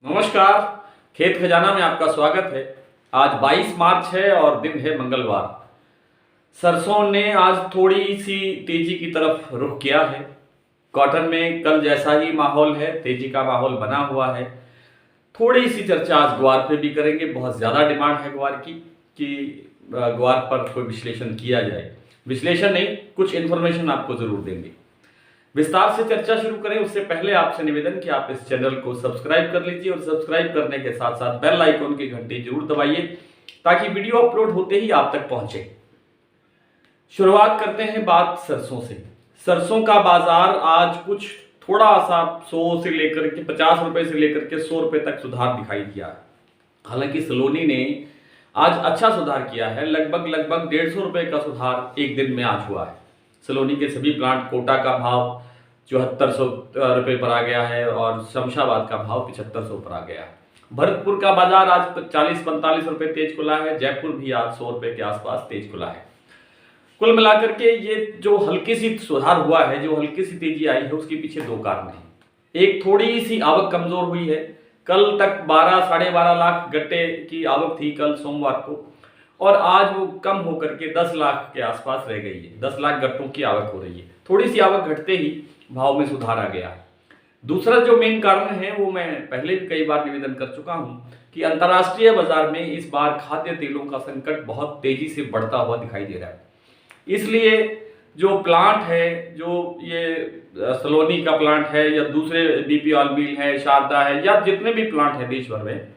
नमस्कार। खेत खजाना में आपका स्वागत है। आज 22 मार्च है और दिन है मंगलवार। सरसों ने आज थोड़ी सी तेजी की तरफ रुख किया है। कॉटन में कल जैसा ही माहौल है, तेजी का माहौल बना हुआ है। थोड़ी सी चर्चा आज ग्वार पे भी करेंगे। बहुत ज़्यादा डिमांड है ग्वार की कि ग्वार पर कोई विश्लेषण किया जाए। विश्लेषण नहीं, कुछ इन्फॉर्मेशन आपको ज़रूर देंगे। विस्तार से चर्चा शुरू करें उससे पहले आपसे निवेदन कि आप इस चैनल को सब्सक्राइब कर लीजिए और सब्सक्राइब करने के साथ साथ बेल आइकन की घंटी जरूर दबाइए ताकि वीडियो अपलोड होते ही आप तक पहुंचे। शुरुआत करते हैं बात सरसों से। सरसों का बाजार आज कुछ थोड़ा सा 100 से लेकर के 50 रुपए से लेकर के 100 रुपए तक सुधार दिखाई दिया है। हालांकि सलोनी ने आज अच्छा सुधार किया है। लगभग 150 रुपए का सुधार एक दिन में आज हुआ है। सलोनी के सभी प्लांट कोटा का भाव 7400 रुपये पर आ गया है और शमशाबाद का भाव 7500 पर आ गया है। भरतपुर का बाजार आज 40-45 रुपये तेज खुला है। जयपुर भी आज 100 रुपये के आसपास तेज खुला है। कुल मिलाकर के ये जो हल्की सी सुधार हुआ है, जो हल्की सी तेजी आई है, उसके पीछे दो कारण हैं। एक, थोड़ी सी आवक कमजोर हुई है। कल तक 12-12.5 लाख गट्टे की आवक थी कल सोमवार को, और आज वो कम होकर के 10 लाख के आसपास रह गई है। 10 लाख गट्टों की आवक हो रही है। थोड़ी सी आवक घटते ही भाव में सुधार आ गया है। दूसरा जो मेन कारण है वो मैं पहले भी कई बार निवेदन कर चुका हूं कि अंतर्राष्ट्रीय बाजार में इस बार खाद्य तेलों का संकट बहुत तेजी से बढ़ता हुआ दिखाई दे रहा है। इसलिए जो प्लांट है, जो ये सलोनी का प्लांट है या दूसरे डीपी ऑयल मिल है, शारदा है, या जितने भी प्लांट हैं देश भर में,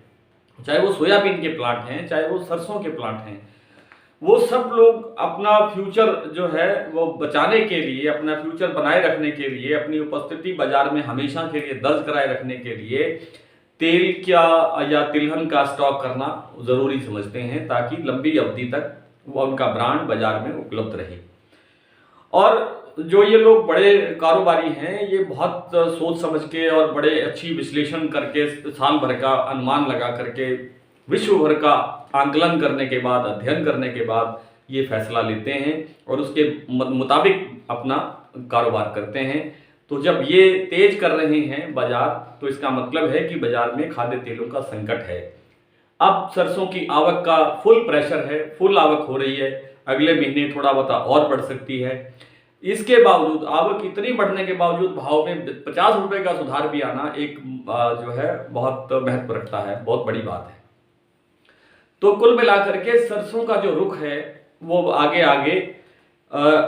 चाहे वो सोयाबीन के प्लांट हैं, चाहे वो सरसों के प्लांट हैं, वो सब लोग अपना फ्यूचर जो है वो बचाने के लिए, अपना फ्यूचर बनाए रखने के लिए, अपनी उपस्थिति बाजार में हमेशा के लिए दर्ज कराए रखने के लिए तेल या तिलहन का स्टॉक करना जरूरी समझते हैं ताकि लंबी अवधि तक वो उनका ब्रांड बाजार में उपलब्ध रहे। और जो ये लोग बड़े कारोबारी हैं, ये बहुत सोच समझ के और बड़े अच्छी विश्लेषण करके, साल भर का अनुमान लगा करके, विश्व भर का आंकलन करने के बाद, अध्ययन करने के बाद ये फैसला लेते हैं और उसके मुताबिक अपना कारोबार करते हैं। तो जब ये तेज कर रहे हैं बाजार, तो इसका मतलब है कि बाजार में खाद्य तेलों का संकट है। अब सरसों की आवक का फुल प्रेशर है, फुल आवक हो रही है। अगले महीने थोड़ा बहुत और बढ़ सकती है। इसके बावजूद, आवक इतनी बढ़ने के बावजूद भाव में 50 रुपए का सुधार भी आना एक जो है बहुत महत्व रखता है, बहुत बड़ी बात है। तो कुल मिलाकर के सरसों का जो रुख है वो आगे आगे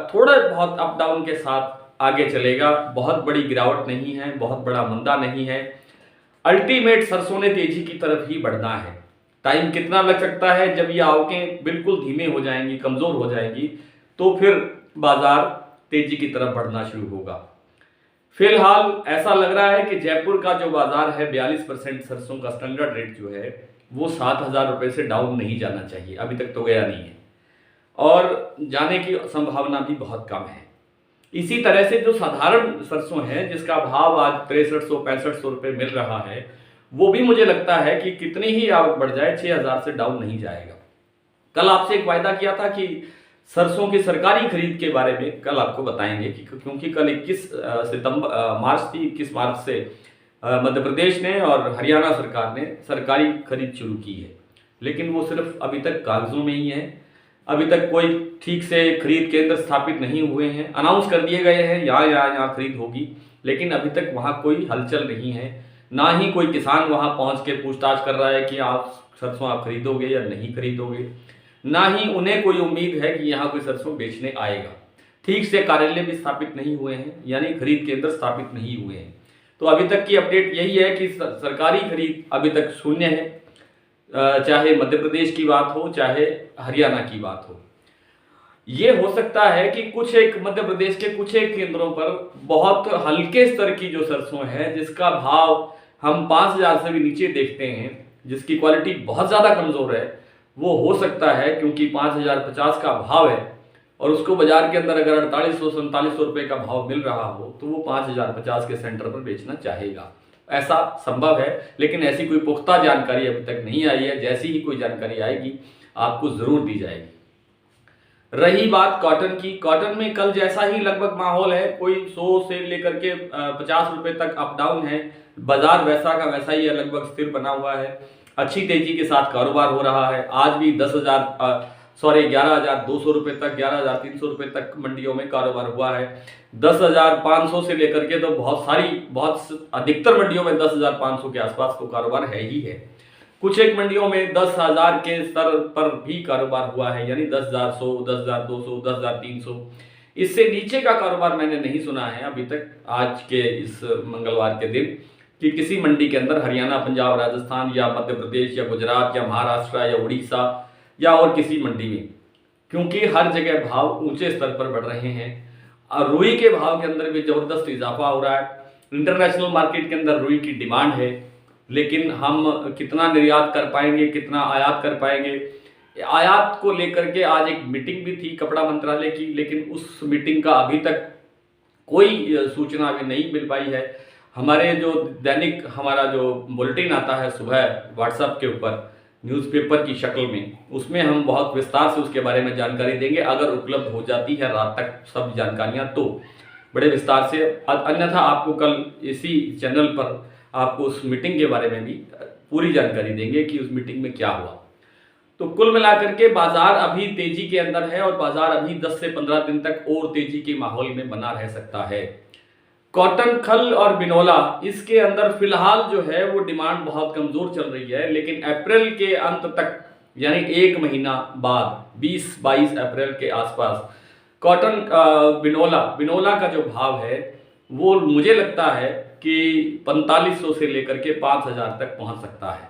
थोड़ा बहुत अप डाउन के साथ आगे चलेगा। बहुत बड़ी गिरावट नहीं है, बहुत बड़ा मंदा नहीं है। अल्टीमेट सरसों ने तेजी की तरफ ही बढ़ना है। टाइम कितना लग सकता है, जब ये आवकें बिल्कुल धीमे हो जाएंगी, कमजोर हो जाएंगी, तो फिर बाजार तेजी की तरफ बढ़ना शुरू होगा। फिलहाल ऐसा लग रहा है कि जयपुर का जो बाजार है, 42% सरसों का स्टैंडर्ड रेट जो है वो 7,000 रुपये से डाउन नहीं जाना चाहिए। अभी तक तो गया नहीं है और जाने की संभावना भी बहुत कम है। इसी तरह से जो साधारण सरसों है, जिसका भाव आज 6300-6500 रुपये मिल रहा है, वो भी मुझे लगता है कि कितनी ही आवक बढ़ जाए 6,000 से डाउन नहीं जाएगा। कल आपसे एक वायदा किया था कि सरसों की सरकारी खरीद के बारे में कल आपको बताएंगे, क्योंकि कल 21 मार्च थी। 21 मार्च से मध्य प्रदेश ने और हरियाणा सरकार ने सरकारी खरीद शुरू की है, लेकिन वो सिर्फ अभी तक कागजों में ही है। अभी तक कोई ठीक से खरीद केंद्र स्थापित नहीं हुए हैं। अनाउंस कर दिए गए हैं यहाँ खरीद होगी, लेकिन अभी तक वहाँ कोई हलचल नहीं है। ना ही कोई किसान वहाँ पहुँच के पूछताछ कर रहा है कि आप सरसों आप खरीदोगे या नहीं खरीदोगे। ना ही उन्हें कोई उम्मीद है कि यहाँ कोई सरसों बेचने आएगा। ठीक से कार्यालय भी स्थापित नहीं हुए हैं, यानी खरीद केंद्र स्थापित नहीं हुए हैं। तो अभी तक की अपडेट यही है कि सरकारी खरीद अभी तक शून्य है, चाहे मध्य प्रदेश की बात हो, चाहे हरियाणा की बात हो। ये हो सकता है कि कुछ एक मध्य प्रदेश के कुछ एक केंद्रों पर बहुत हल्के स्तर की जो सरसों है, जिसका भाव हम 5,000 से भी नीचे देखते हैं, जिसकी क्वालिटी बहुत ज़्यादा कमज़ोर है, वो हो सकता है क्योंकि 5,050 का भाव है और उसको बाजार के अंदर अगर 4800-4700 रुपये का भाव मिल रहा हो, तो वो 5,050 के सेंटर पर बेचना चाहेगा। ऐसा संभव है, लेकिन ऐसी कोई पुख्ता जानकारी अभी तक नहीं आई है। जैसी ही कोई जानकारी आएगी आपको ज़रूर दी जाएगी। रही बात कॉटन की, कॉटन में कल जैसा ही लगभग माहौल है। कोई 100 से लेकर के 50 रुपये तक अप डाउन है। बाजार वैसा का वैसा ही है, लगभग स्थिर बना हुआ है। अच्छी तेजी के साथ कारोबार हो रहा है। आज भी 11,200 रुपये तक, 11,300 रुपये तक मंडियों में कारोबार हुआ है। 10,500 से लेकर के तो बहुत अधिकतर मंडियों में 10,500 के आसपास तो कारोबार है ही है। कुछ एक मंडियों में 10,000 के स्तर पर भी कारोबार हुआ है, यानी 10,100, 10,200, 10,300। इससे नीचे का कारोबार मैंने नहीं सुना है अभी तक, आज के इस मंगलवार के दिन, कि किसी मंडी के अंदर हरियाणा, पंजाब, राजस्थान या मध्य प्रदेश या गुजरात या महाराष्ट्र या उड़ीसा या और किसी मंडी में, क्योंकि हर जगह भाव ऊंचे स्तर पर बढ़ रहे हैं। और रुई के भाव के अंदर भी जबरदस्त इजाफा हो रहा है। इंटरनेशनल मार्केट के अंदर रुई की डिमांड है, लेकिन हम कितना निर्यात कर पाएंगे, कितना आयात कर पाएंगे, आयात को लेकर के आज एक मीटिंग भी थी कपड़ा मंत्रालय की, लेकिन उस मीटिंग का अभी तक कोई सूचना अभी नहीं मिल पाई है। हमारे जो दैनिक हमारा जो बुलेटिन आता है सुबह व्हाट्सएप के ऊपर न्यूज़पेपर की शक्ल में, उसमें हम बहुत विस्तार से उसके बारे में जानकारी देंगे, अगर उपलब्ध हो जाती है रात तक सब जानकारियां तो बड़े विस्तार से। अन्यथा आपको कल इसी चैनल पर आपको उस मीटिंग के बारे में भी पूरी जानकारी देंगे कि उस मीटिंग में क्या हुआ। तो कुल मिलाकर के बाजार अभी तेजी के अंदर है और बाजार अभी 10 से 15 दिन तक और तेजी के माहौल में बना रह सकता है। कॉटन, खल और बिनोला, इसके अंदर फिलहाल जो है वो डिमांड बहुत कमजोर चल रही है, लेकिन अप्रैल के अंत तक यानी एक महीना बाद 20-22 अप्रैल के आसपास कॉटन बिनोला का जो भाव है वो मुझे लगता है कि 4500 से लेकर के 5000 तक पहुंच सकता है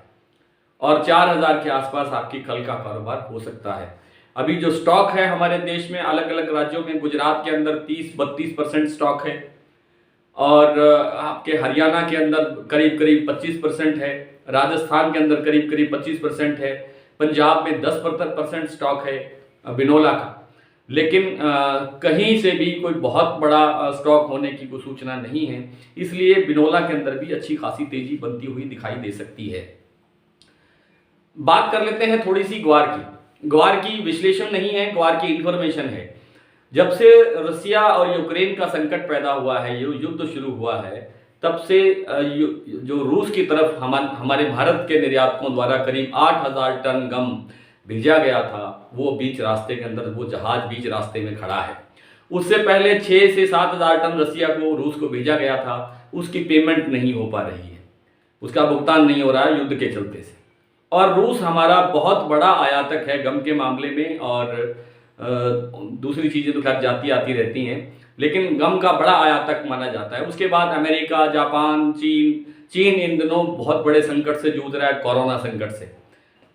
और 4000 के आसपास आपकी खल का कारोबार हो सकता है। अभी जो स्टॉक है हमारे देश में अलग अलग राज्यों में, गुजरात के अंदर 30-32% स्टॉक है और आपके हरियाणा के अंदर करीब करीब 25% है, राजस्थान के अंदर करीब करीब 25% है, पंजाब में 10% स्टॉक है बिनोला का। लेकिन कहीं से भी कोई बहुत बड़ा स्टॉक होने की कोई सूचना नहीं है, इसलिए बिनोला के अंदर भी अच्छी खासी तेजी बनती हुई दिखाई दे सकती है। बात कर लेते हैं थोड़ी सी ग्वार की। ग्वार की विश्लेषण नहीं है, ग्वार की इंफॉर्मेशन है। जब से रसिया और यूक्रेन का संकट पैदा हुआ है, ये युद्ध शुरू हुआ है, तब से जो रूस की तरफ हमारे भारत के निर्यातकों द्वारा करीब 8,000 टन गम भेजा गया था, वो बीच रास्ते के अंदर, वो जहाज बीच रास्ते में खड़ा है। उससे पहले 6 से 7,000 टन रसिया को, रूस को भेजा गया था, उसकी पेमेंट नहीं हो पा रही है, उसका भुगतान नहीं हो रहा है युद्ध के चलते से। और रूस हमारा बहुत बड़ा आयातक है गम के मामले में, और दूसरी चीज़ें तो खैर जाती आती रहती हैं, लेकिन गम का बड़ा आयातक माना जाता है। उसके बाद अमेरिका, जापान, चीन इन दिनों बहुत बड़े संकट से जूझ रहा है, कोरोना संकट से।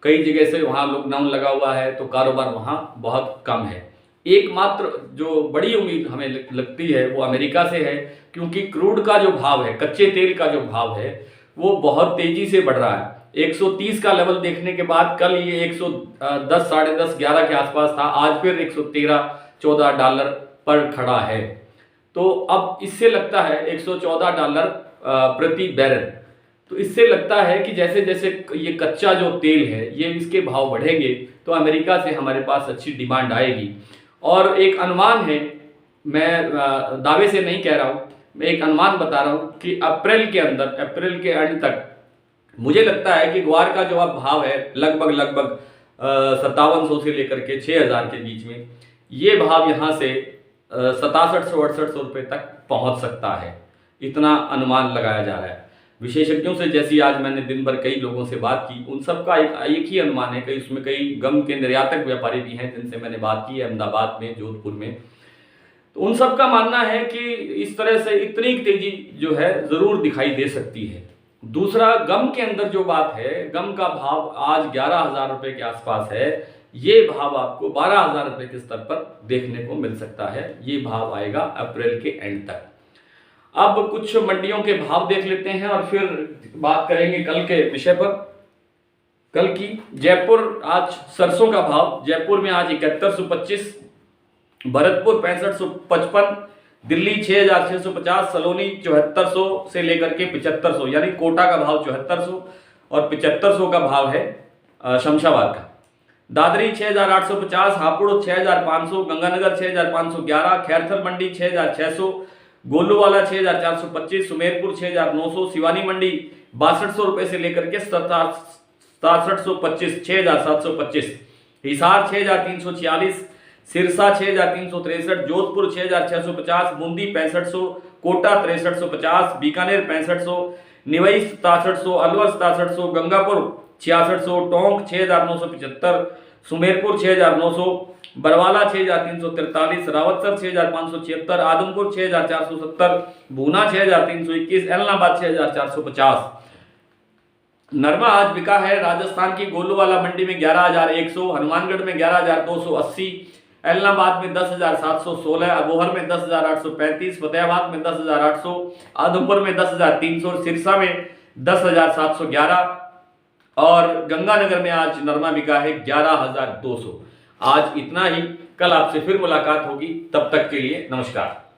कई जगह से वहाँ लॉकडाउन लगा हुआ है, तो कारोबार वहाँ बहुत कम है। एकमात्र जो बड़ी उम्मीद हमें लगती है वो अमेरिका से है, क्योंकि क्रूड का जो भाव है, कच्चे तेल का जो भाव है, वो बहुत तेजी से बढ़ रहा है। 130 का लेवल देखने के बाद कल ये 110, साढ़े 10, 11 के आसपास था, आज फिर 113-14 डॉलर पर खड़ा है। तो अब इससे लगता है $114 प्रति बैरल। तो इससे लगता है कि जैसे जैसे ये कच्चा जो तेल है, ये इसके भाव बढ़ेंगे तो अमेरिका से हमारे पास अच्छी डिमांड आएगी। और एक अनुमान है, मैं दावे से नहीं कह रहा हूँ, मैं एक अनुमान बता रहा हूँ कि अप्रैल के अंदर, अप्रैल के एंड तक मुझे लगता है कि ग्वार का जो अब भाव है लगभग 5700 से लेकर के 6000 के बीच में, ये भाव यहाँ से 6700-6800 रुपये तक पहुँच सकता है, इतना अनुमान लगाया जा रहा है विशेषज्ञों से। जैसी आज मैंने दिन भर कई लोगों से बात की, उन सबका एक ही अनुमान है। कई उसमें कई गम के निर्यातक व्यापारी भी हैं जिनसे मैंने बात की है, अहमदाबाद में, जोधपुर में, तो उन सबका मानना है कि इस तरह से इतनी तेजी जो है ज़रूर दिखाई दे सकती है। दूसरा, गम के अंदर जो बात है, गम का भाव आज 11,000 रुपये के आसपास है, ये भाव आपको 12,000 रुपये के स्तर पर देखने को मिल सकता है। ये भाव आएगा अप्रैल के एंड तक। अब कुछ मंडियों के भाव देख लेते हैं और फिर बात करेंगे कल के विषय पर। कल की जयपुर, आज सरसों का भाव जयपुर में आज 7125, भरतपुर 6555, दिल्ली 6650, सलोनी 7400 से लेकर के 7500, यानी कोटा का भाव 7400 और 7500 का भाव है शमशाबाद का। दादरी 6850, हापुड़ 6500, गंगानगर 6511, खैरथल मंडी 6600, गोलूवाला 6,425, सुमेरपुर 6,900, शिवानी मंडी 6200 रुपए से लेकर के 6725, 6,725, हिसार 6,346, सिरसा 6,363, जोधपुर 6,650, बूंदी 6500, कोटा 6350, बीकानेर 6500, निवई 6700, अलवर 6700, गंगापुर 6600, टोंक 6,975, सुमेरपुर 6,900, बरवाला 6,343, रावतसर 6,576, आदमपुर 6,470, भूना 6,321, एलनाबाद 6,450। नरमा आज बिका है राजस्थान की गोलूवाला मंडी में 11,100, हनुमानगढ़ में 11,280, एलनाबाद में 10,716, अबोहर में 10,835, फतेहाबाद में 10,800, आदमपुर में 10,300, सिरसा में 10,711 और गंगानगर में आज नरमा बिका है 11,200। आज इतना ही, कल आपसे फिर मुलाकात होगी, तब तक के लिए नमस्कार।